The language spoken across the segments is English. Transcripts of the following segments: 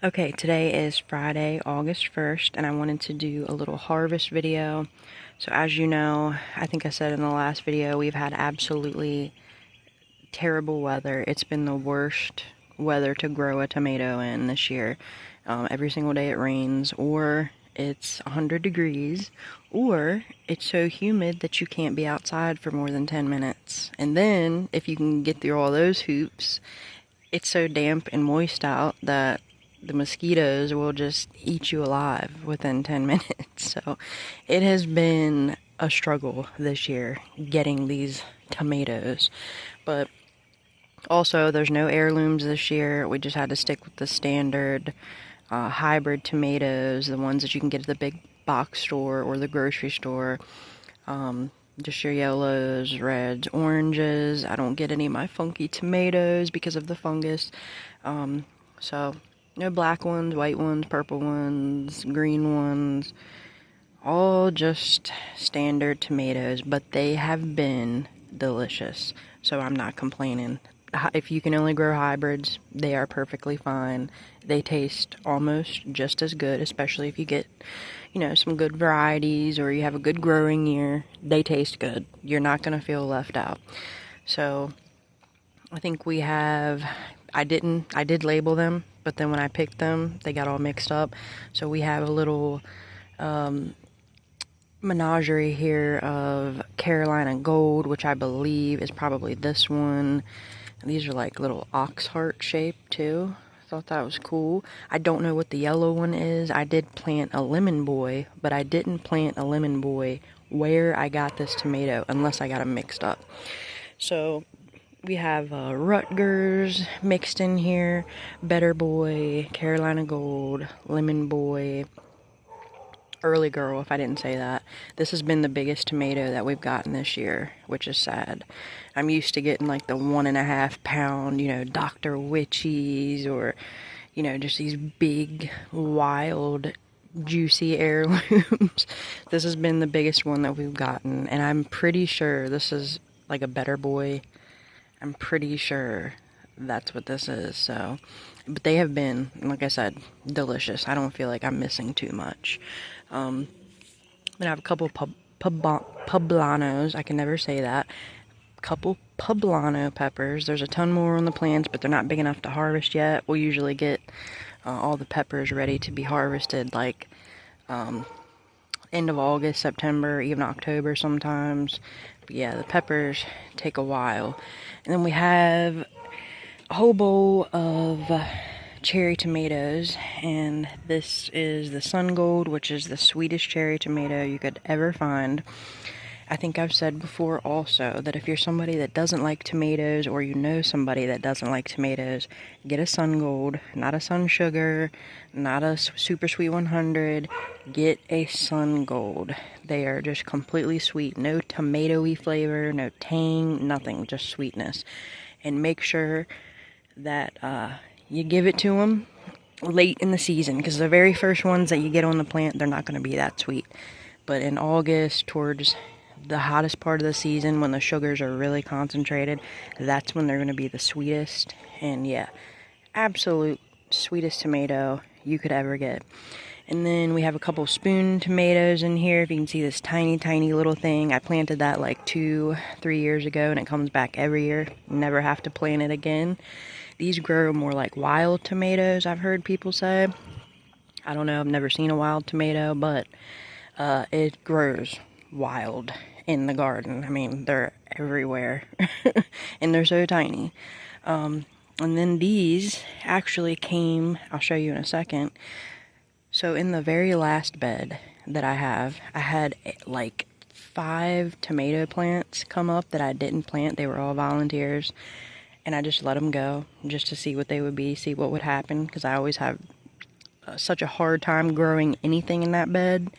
Okay, today is Friday, August 1st, and I wanted to do a little harvest video. So as you know, I think I said in the last video, we've had absolutely terrible weather. It's been the worst weather to grow a tomato in this year. Every single day it rains, or it's 100 degrees, or it's so humid that you can't be outside for more than 10 minutes. And then, if you can get through all those hoops, it's so damp and moist out that the mosquitoes will just eat you alive within 10 minutes. So it has been a struggle this year getting these tomatoes. But also, there's no heirlooms this year. We just had to stick with the standard hybrid tomatoes, the ones that you can get at the big box store or the grocery store. Just your yellows, reds, oranges. I don't get any of my funky tomatoes because of the fungus. So, no black ones, white ones, purple ones, green ones. All just standard tomatoes, but they have been delicious. So I'm not complaining. If you can only grow hybrids, they are perfectly fine. They taste almost just as good, especially if you get, some good varieties or you have a good growing year. They taste good. You're not going to feel left out. So I think I did label them, but then when I picked them, they got all mixed up. So we have a little menagerie here of Carolina Gold, which I believe is probably this one. These are like little ox heart shaped too. Thought that was cool. I don't know what the yellow one is. I did plant a lemon boy, but I didn't plant a lemon boy where I got this tomato unless I got them mixed up. So we have Rutgers mixed in here, Better Boy, Carolina Gold, Lemon Boy, Early Girl, if I didn't say that. This has been the biggest tomato that we've gotten this year, which is sad. I'm used to getting like the 1.5 pound, Dr. Witchies, or, just these big, wild, juicy heirlooms. This has been the biggest one that we've gotten, and I'm pretty sure this is like a Better Boy. I'm pretty sure that's what this is. So, but they have been, like I said, delicious. I don't feel like I'm missing too much. Then I have a couple poblanos. I can never say that. Couple poblano peppers. There's a ton more on the plants, but they're not big enough to harvest yet. We'll usually get all the peppers ready to be harvested like end of August, September, even October sometimes. But yeah, the peppers take a while. And then we have a whole bowl of cherry tomatoes, and this is the Sun Gold, which is the sweetest cherry tomato you could ever find. I think I've said before also that if you're somebody that doesn't like tomatoes, or you know somebody that doesn't like tomatoes, get a Sun Gold, not a Sun Sugar, not a Super Sweet 100. Get a Sun Gold. They are just completely sweet. No tomatoey flavor, no tang, nothing, just sweetness. And make sure that you give it to them late in the season, because the very first ones that you get on the plant, they're not going to be that sweet. But in August, towards the hottest part of the season, when the sugars are really concentrated, that's when they're going to be the sweetest. And yeah, absolute sweetest tomato you could ever get. And then we have a couple spoon tomatoes in here. If you can see this tiny, tiny little thing. I planted that like 2-3 years ago, and it comes back every year. Never have to plant it again. These grow more like wild tomatoes, I've heard people say. I don't know, I've never seen a wild tomato, but it grows wild in the garden. I mean, they're everywhere. And they're so tiny. And then these actually came, I'll show you in a second. So in the very last bed that I had like 5 tomato plants come up that I didn't plant. They were all volunteers. And I just let them go just to see what they would be, see what would happen. Because I always have such a hard time growing anything in that bed.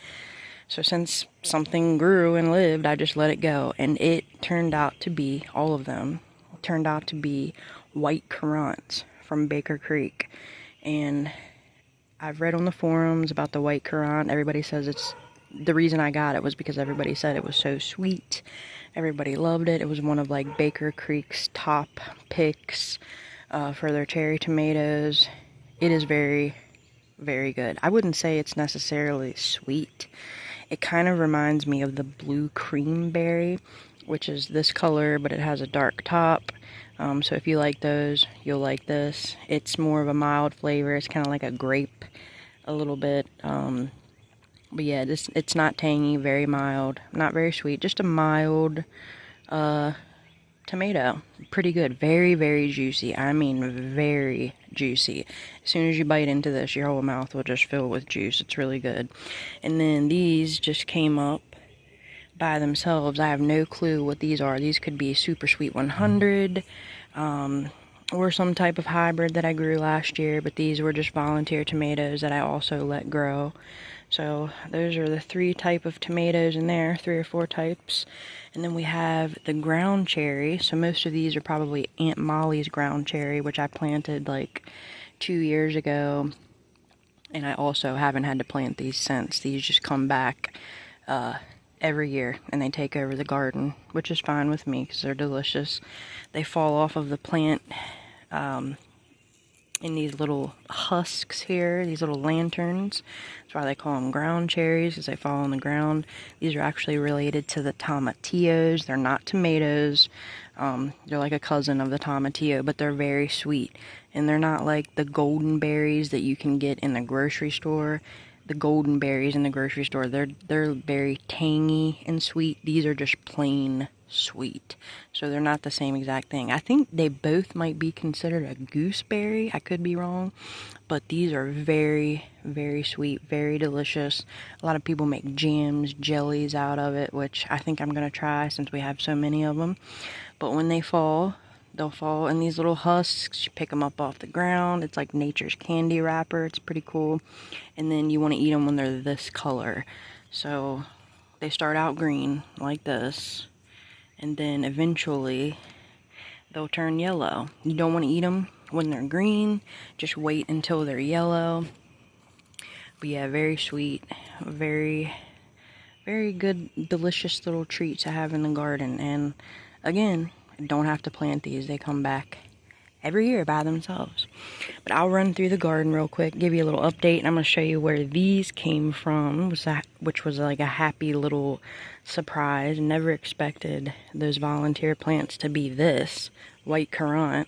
So since something grew and lived, I just let it go. And it turned out to be, all of them, turned out to be white currants from Baker Creek. And I've read on the forums about the white currant. Everybody says the reason I got it was because everybody said it was so sweet. Everybody loved it. It was one of like Baker Creek's top picks for their cherry tomatoes. It is very, very good. I wouldn't say it's necessarily sweet. It kind of reminds me of the blue cream berry, which is this color, but it has a dark top. So if you like those, you'll like this. It's more of a mild flavor. It's kind of like a grape a little bit. But yeah, it's not tangy, very mild, not very sweet, just a mild tomato. Pretty good. Very, very juicy. I mean, very juicy. As soon as you bite into this, your whole mouth will just fill with juice. It's really good. And then these just came up by themselves. I have no clue what these are. These could be Super Sweet 100, or some type of hybrid that I grew last year, but these were just volunteer tomatoes that I also let grow. So those are the 3 type of tomatoes in there, 3 or 4 types. And then we have the ground cherry. So most of these are probably Aunt Molly's ground cherry, which I planted like 2 years ago. And I also haven't had to plant these since. These just come back every year and they take over the garden, which is fine with me because they're delicious. They fall off of the plant in these little husks here, these little lanterns. That's why they call them ground cherries, because they fall on the ground. These are actually related to the tomatillos. They're not tomatoes. They're like a cousin of the tomatillo, but they're very sweet. And they're not like the golden berries that you can get in the grocery store. The golden berries in the grocery store, they're very tangy and sweet. These are just plain sweet. So they're not the same exact thing. I think they both might be considered a gooseberry. I could be wrong. But these are very, very sweet, very delicious. A lot of people make jams, jellies out of it, which I think I'm going to try since we have so many of them. But when they fall, they'll fall in these little husks. You pick them up off the ground. It's like nature's candy wrapper. It's pretty cool. And then you want to eat them when they're this color. So they start out green like this. And then eventually they'll turn yellow. You don't want to eat them when they're green. Just wait until they're yellow. But yeah, very sweet. Very, very good, delicious little treat to have in the garden. And again, don't have to plant these. They come back every year by themselves. But I'll run through the garden real quick, give you a little update, and I'm going to show you where these came from, which was like a happy little surprise. Never expected those volunteer plants to be this white currant.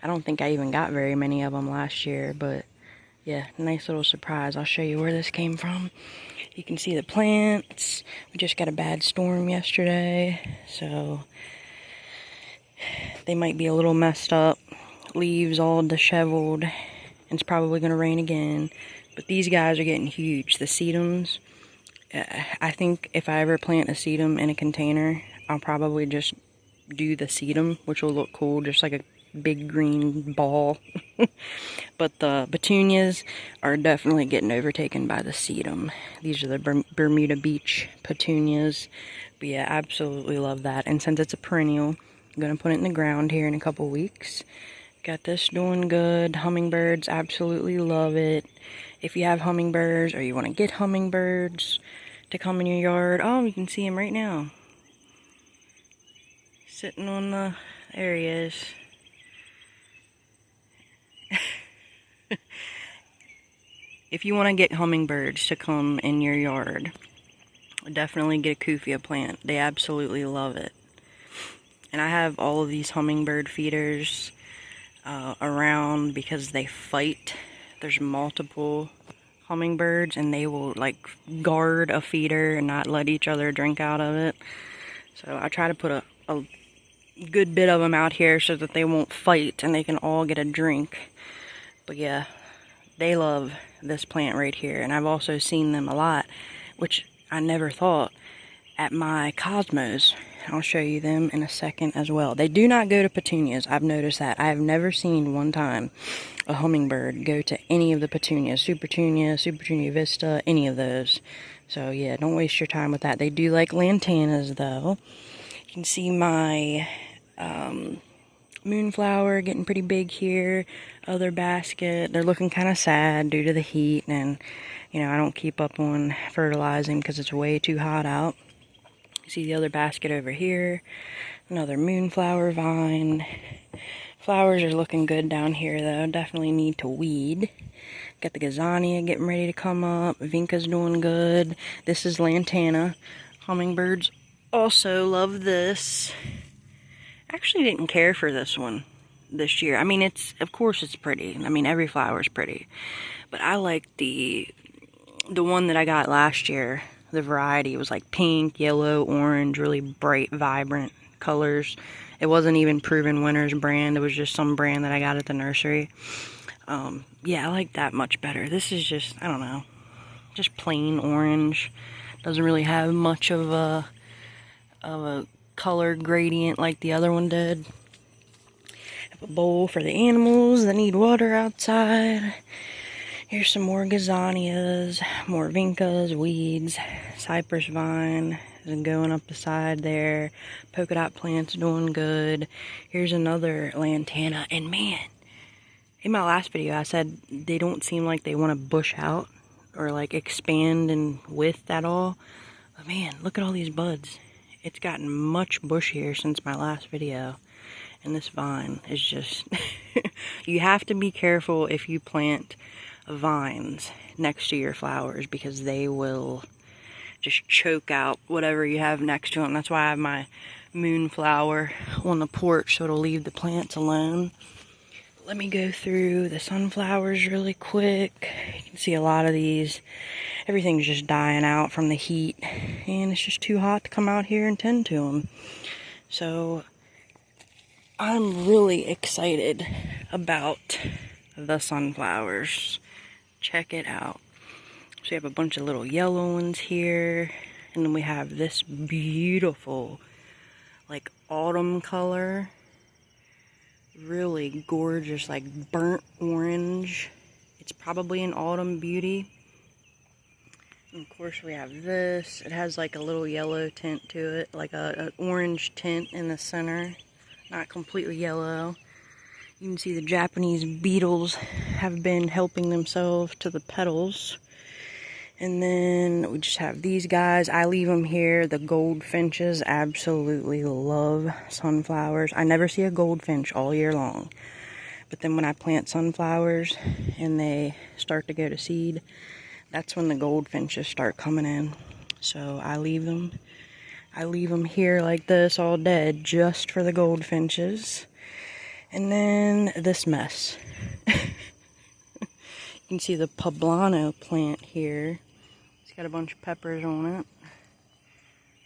I don't think I even got very many of them last year, but yeah, nice little surprise. I'll show you where this came from. You can see the plants. We just got a bad storm yesterday, so they might be a little messed up. Leaves all disheveled. And it's probably going to rain again. But these guys are getting huge. The sedums. I think if I ever plant a sedum in a container, I'll probably just do the sedum, which will look cool. Just like a big green ball. But the petunias are definitely getting overtaken by the sedum. These are the Bermuda Beach petunias. But yeah, absolutely love that. And since it's a perennial, I'm going to put it in the ground here in a couple weeks. Got this doing good. Hummingbirds absolutely love it. If you have hummingbirds or you want to get hummingbirds to come in your yard, oh, you can see them right now. Sitting on the, there he is. If you want to get hummingbirds to come in your yard, definitely get a Kufia plant. They absolutely love it. And I have all of these hummingbird feeders around because they fight. There's multiple hummingbirds and they will like guard a feeder and not let each other drink out of it. So I try to put a good bit of them out here so that they won't fight and they can all get a drink. But yeah, they love this plant right here. And I've also seen them a lot, which I never thought, at my Cosmos. I'll show you them in a second as well. They do not go to petunias. I've noticed that. I have never seen one time a hummingbird go to any of the petunias. Super Petunia Vista, any of those. So yeah, don't waste your time with that. They do like lantanas though. You can see my moonflower getting pretty big here. Other basket. They're looking kind of sad due to the heat, and you know, I don't keep up on fertilizing because it's way too hot out. See the other basket over here. Another moonflower vine. Flowers are looking good down here though. Definitely need to weed. Got the Gazania getting ready to come up. Vinca's doing good. This is Lantana. Hummingbirds also love this. Actually didn't care for this one this year. I mean, of course it's pretty. I mean, every flower is pretty. But I like the one that I got last year. The variety was like pink, yellow, orange, really bright, vibrant colors. It wasn't even Proven Winners brand. It was just some brand that I got at the nursery. Yeah, I like that much better. This is just, I don't know, just plain orange. Doesn't really have much of a color gradient like the other one did. Have a bowl for the animals that need water outside. Here's some more Gazanias, more Vincas, weeds, cypress vine is going up the side there. Polka dot plants doing good. Here's another Lantana, and man, in my last video I said they don't seem like they want to bush out or like expand in width at all. But man, look at all these buds. It's gotten much bushier since my last video. And this vine is just, you have to be careful if you plant vines next to your flowers because they will just choke out whatever you have next to them. That's why I have my moonflower on the porch so it'll leave the plants alone. Let me go through the sunflowers really quick. You can see a lot of these. Everything's just dying out from the heat and it's just too hot to come out here and tend to them. So I'm really excited about the sunflowers. Check it out. So we have a bunch of little yellow ones here. And then we have this beautiful, like autumn color. Really gorgeous, like burnt orange. It's probably an autumn beauty. And of course we have this. It has like a little yellow tint to it, like an orange tint in the center. Not completely yellow. You can see the Japanese beetles have been helping themselves to the petals. And then we just have these guys. I leave them here. The goldfinches absolutely love sunflowers. I never see a goldfinch all year long. But then when I plant sunflowers and they start to go to seed, that's when the goldfinches start coming in. So I leave them. I leave them here like this all dead just for the goldfinches. And then this mess. You can see the poblano plant here. It's got a bunch of peppers on it.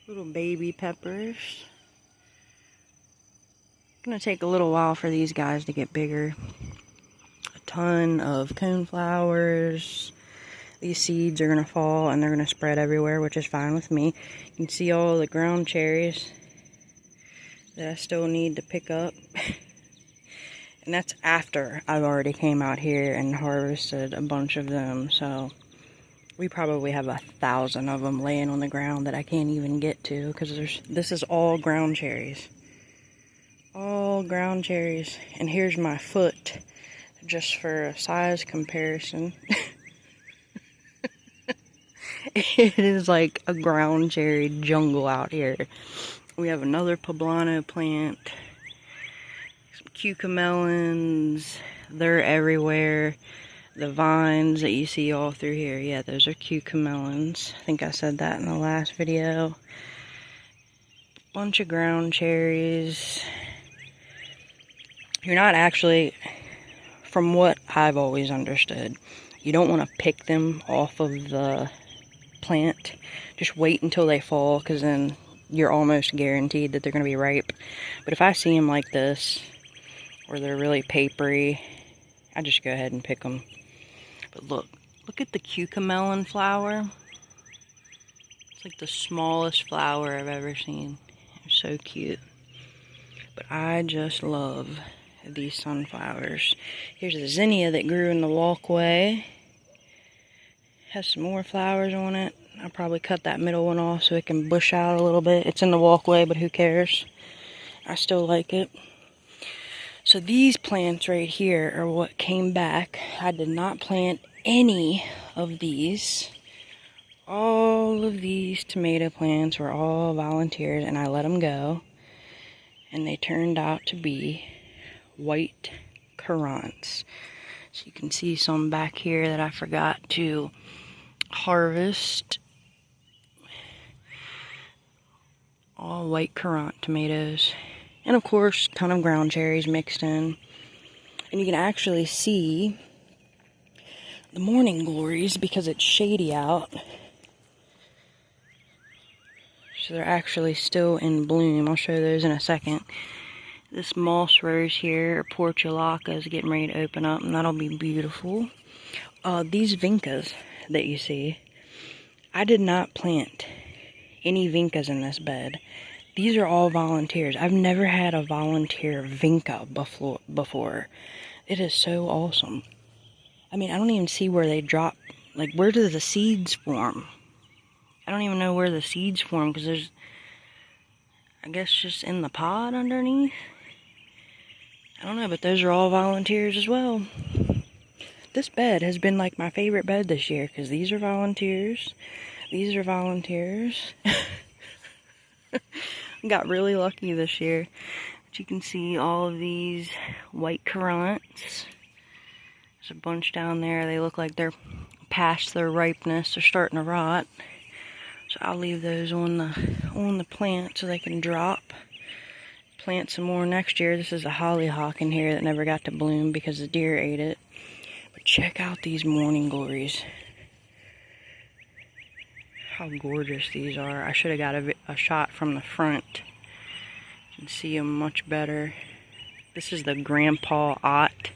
Little baby peppers. It's gonna take a little while for these guys to get bigger. A ton of coneflowers. These seeds are gonna fall and they're gonna spread everywhere, which is fine with me. You can see all the ground cherries that I still need to pick up. And that's after I've already came out here and harvested a bunch of them. So we probably have 1,000 of them laying on the ground that I can't even get to because this is all ground cherries. All ground cherries. And here's my foot just for a size comparison. It is like a ground cherry jungle out here. We have another poblano plant. Some cucamelons. They're everywhere. The vines that you see all through here, yeah, those are cucamelons. I think I said that in the last video. Bunch of ground cherries. You're not actually, from what I've always understood, you don't want to pick them off of the plant. Just wait until they fall, because then you're almost guaranteed that they're going to be ripe. But if I see them like this, or they're really papery, I just go ahead and pick them. But look at the cucamelon flower. It's like the smallest flower I've ever seen. They're so cute. But I just love these sunflowers. Here's a zinnia that grew in the walkway. Has some more flowers on it. I'll probably cut that middle one off so it can bush out a little bit. It's in the walkway, but who cares? I still like it. So these plants right here are what came back. I did not plant any of these. All of these tomato plants were all volunteers and I let them go. And they turned out to be white currants. So you can see some back here that I forgot to harvest. All white currant tomatoes. And of course, a ton of ground cherries mixed in. And you can actually see the morning glories because it's shady out. So they're actually still in bloom. I'll show those in a second. This moss rose here, or portulaca, is getting ready to open up, and that'll be beautiful. These vincas that you see, I did not plant any vincas in this bed. These are all volunteers. I've never had a volunteer vinca before. It is so awesome. I mean, I don't even see where they drop. Like, where do the seeds form? I don't even know where the seeds form because there's, I guess, just in the pod underneath. I don't know, but those are all volunteers as well. This bed has been like my favorite bed this year because these are volunteers. These are volunteers. Got really lucky this year. But you can see all of these white currants. There's a bunch down there. They look like they're past their ripeness. They're starting to rot. So I'll leave those on the plant so they can drop. Plant some more next year. This is a hollyhock in here that never got to bloom because the deer ate it. But check out these morning glories. How gorgeous these are. I should have got a shot from the front. You can see them much better. This is the Grandpa Ott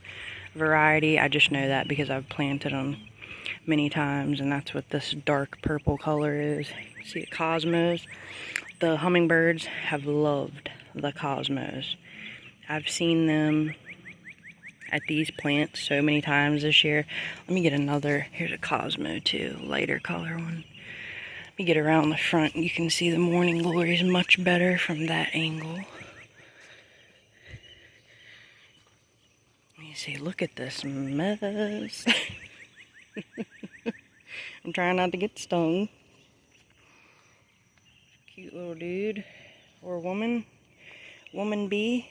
variety. I just know that because I've planted them many times, and that's what this dark purple color is. See the cosmos? The hummingbirds have loved the cosmos. I've seen them at these plants so many times this year. Let me get another. Here's a cosmo too, lighter color one. Let me get around the front. You can see the morning glories much better from that angle. Let me see. Look at this mess. I'm trying not to get stung. Cute little dude or woman bee.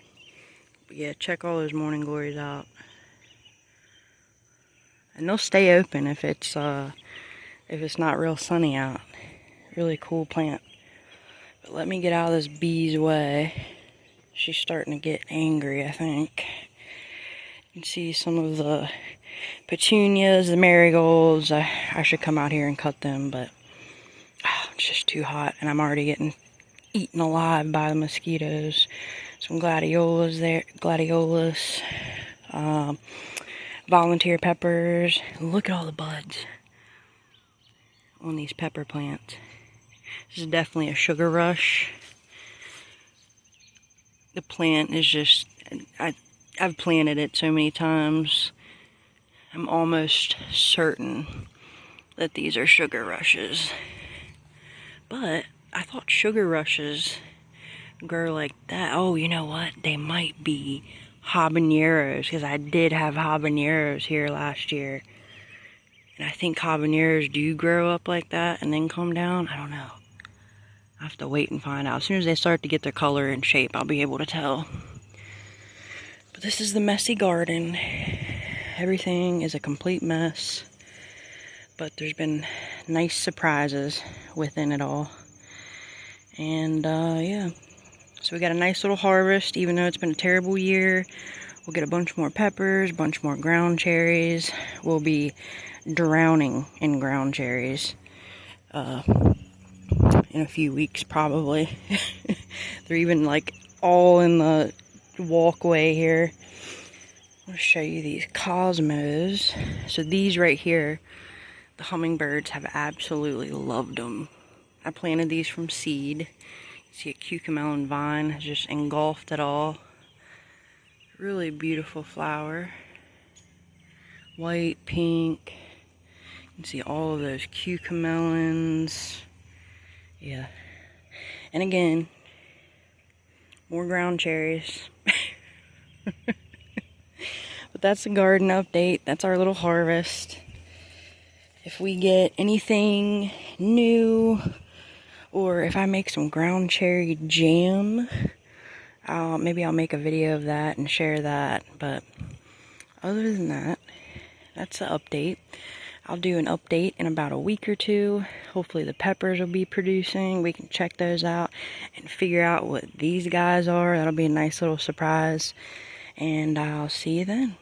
But yeah, check all those morning glories out. And they'll stay open if it's not real sunny out. Really cool plant. But let me get out of this bee's way. She's starting to get angry, I think. You can see some of the petunias, the marigolds. I should come out here and cut them, but it's just too hot, and I'm already getting eaten alive by the mosquitoes. Some gladiolas there, volunteer peppers. Look at all the buds on these pepper plants. This is definitely a sugar rush. The plant is just, I've planted it so many times. I'm almost certain that these are sugar rushes. But I thought sugar rushes grow like that. Oh, you know what? They might be habaneros, because I did have habaneros here last year. And I think habaneros do grow up like that and then come down. I don't know. I have to wait and find out. As soon as they start to get their color and shape, I'll be able to tell. But this is the messy garden. Everything is a complete mess. But there's been nice surprises within it all. And yeah. So we got a nice little harvest, even though it's been a terrible year. We'll get a bunch more peppers, a bunch more ground cherries. We'll be drowning in ground cherries in a few weeks, probably. They're even like all in the walkway here. I'll show you these cosmos. So these right here, the hummingbirds have absolutely loved them. I planted these from seed. See a cucamelon vine has just engulfed it all. Really beautiful flower. White, pink. You can see all of those cucamelons. Yeah. And again, more ground cherries. But that's the garden update. That's our little harvest. If we get anything new, or if I make some ground cherry jam, maybe I'll make a video of that and share that. But other than that, that's the update. I'll do an update in about a week or two. Hopefully the peppers will be producing. We can check those out and figure out what these guys are. That'll be a nice little surprise. And I'll see you then.